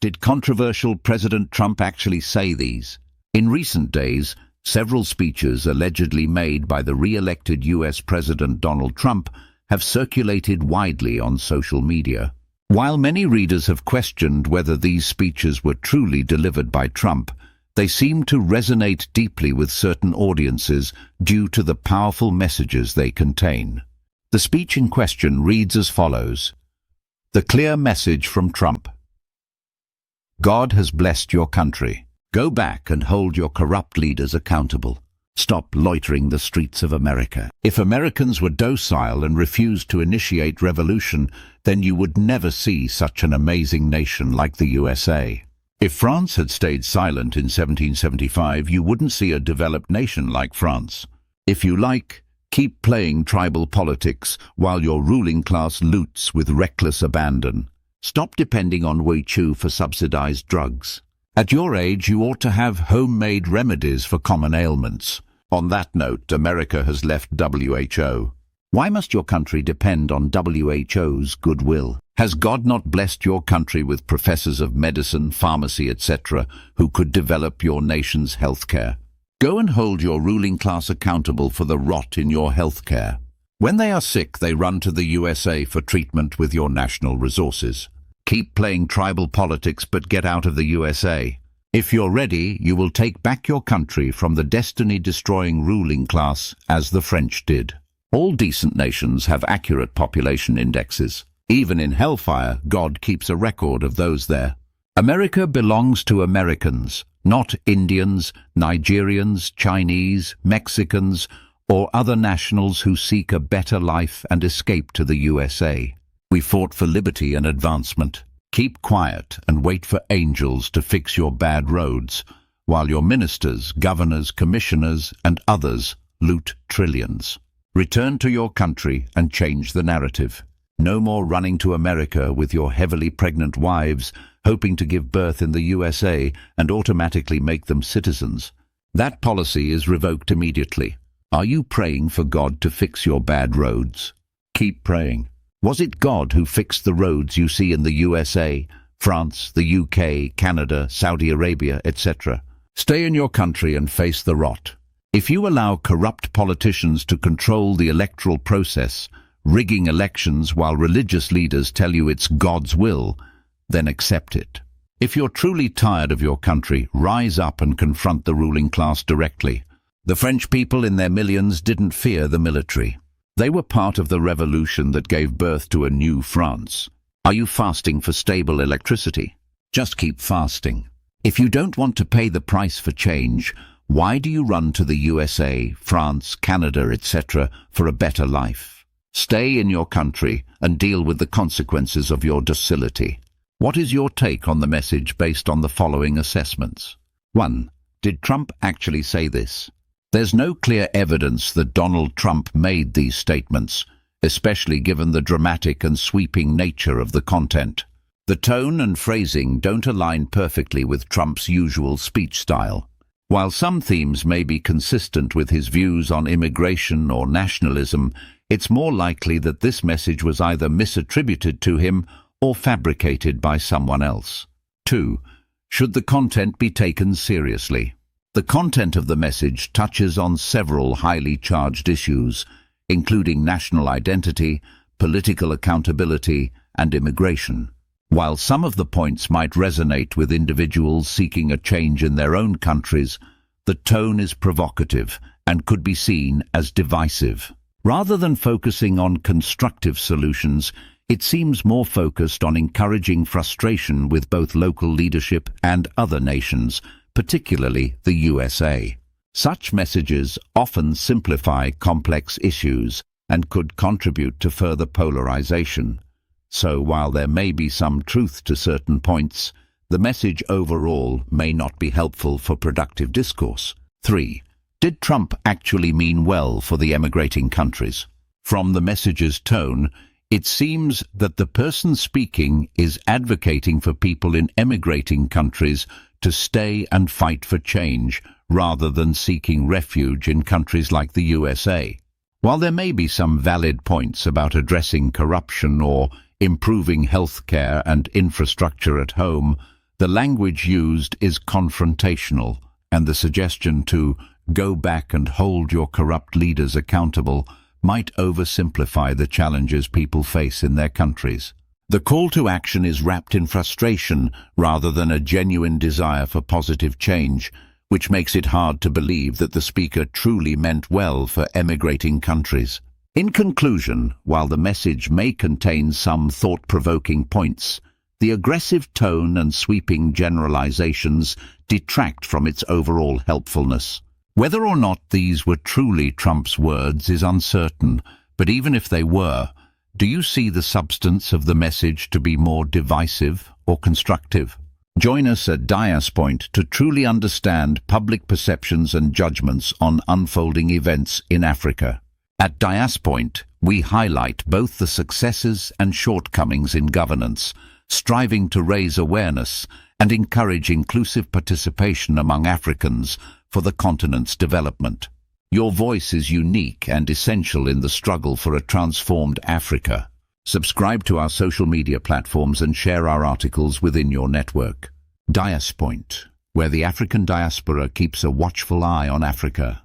Did controversial President Trump actually say these? In recent days, several speeches allegedly made by the re-elected US President Donald Trump have circulated widely on social media. While many readers have questioned whether these speeches were truly delivered by Trump, they seem to resonate deeply with certain audiences due to the powerful messages they contain. The speech in question reads as follows. The clear message from Trump. God has blessed your country. Go back and hold your corrupt leaders accountable. Stop loitering the streets of America. If Americans were docile and refused to initiate revolution, then you would never see such an amazing nation like the USA. If France had stayed silent in 1775, you wouldn't see a developed nation like France. If you like, keep playing tribal politics while your ruling class loots with reckless abandon. Stop depending on Weichu for subsidized drugs. At your age, you ought to have homemade remedies for common ailments. On that note, America has left WHO. Why must your country depend on WHO's goodwill? Has God not blessed your country with professors of medicine, pharmacy, etc., who could develop your nation's healthcare? Go and hold your ruling class accountable for the rot in your healthcare. When they are sick, they run to the USA for treatment with your national resources. Keep playing tribal politics, but get out of the USA. If you're ready, you will take back your country from the destiny-destroying ruling class, as the French did. All decent nations have accurate population indexes. Even in hellfire, God keeps a record of those there. America belongs to Americans, not Indians, Nigerians, Chinese, Mexicans, or other nationals who seek a better life and escape to the USA. We fought for liberty and advancement. Keep quiet and wait for angels to fix your bad roads, while your ministers, governors, commissioners, and others loot trillions. Return to your country and change the narrative. No more running to America with your heavily pregnant wives, hoping to give birth in the USA and automatically make them citizens. That policy is revoked immediately. Are you praying for God to fix your bad roads? Keep praying. Was it God who fixed the roads you see in the USA, France, the UK, Canada, Saudi Arabia, etc.? Stay in your country and face the rot. If you allow corrupt politicians to control the electoral process, rigging elections while religious leaders tell you it's God's will, then accept it. If you're truly tired of your country, rise up and confront the ruling class directly. The French people in their millions didn't fear the military. They were part of the revolution that gave birth to a new France. Are you fasting for stable electricity? Just keep fasting. If you don't want to pay the price for change, why do you run to the USA, France, Canada, etc. for a better life? Stay in your country and deal with the consequences of your docility. What is your take on the message based on the following assessments? 1. Did Trump actually say this? There's no clear evidence that Donald Trump made these statements, especially given the dramatic and sweeping nature of the content. The tone and phrasing don't align perfectly with Trump's usual speech style. While some themes may be consistent with his views on immigration or nationalism, it's more likely that this message was either misattributed to him or fabricated by someone else. 2. Should the content be taken seriously? The content of the message touches on several highly charged issues, including national identity, political accountability, and immigration. While some of the points might resonate with individuals seeking a change in their own countries, the tone is provocative and could be seen as divisive. Rather than focusing on constructive solutions, it seems more focused on encouraging frustration with both local leadership and other nations, particularly the USA. Such messages often simplify complex issues and could contribute to further polarization. So while there may be some truth to certain points, the message overall may not be helpful for productive discourse. 3. Did Trump actually mean well for the emigrating countries? From the message's tone, it seems that the person speaking is advocating for people in emigrating countries to stay and fight for change, rather than seeking refuge in countries like the USA. While there may be some valid points about addressing corruption or improving health care and infrastructure at home, The language used is confrontational, and the suggestion to go back and hold your corrupt leaders accountable might oversimplify the challenges people face in their countries. The call to action is wrapped in frustration rather than a genuine desire for positive change, which makes it hard to believe that the speaker truly meant well for emigrating countries. In conclusion, while the message may contain some thought-provoking points, the aggressive tone and sweeping generalizations detract from its overall helpfulness. Whether or not these were truly Trump's words is uncertain, but even if they were, do you see the substance of the message to be more divisive or constructive? Join us at DiasPoint to truly understand public perceptions and judgments on unfolding events in Africa. At DiasPoint, we highlight both the successes and shortcomings in governance, striving to raise awareness and encourage inclusive participation among Africans for the continent's development. Your voice is unique and essential in the struggle for a transformed Africa. Subscribe to our social media platforms and share our articles within your network. DiasPoint, where the African diaspora keeps a watchful eye on Africa.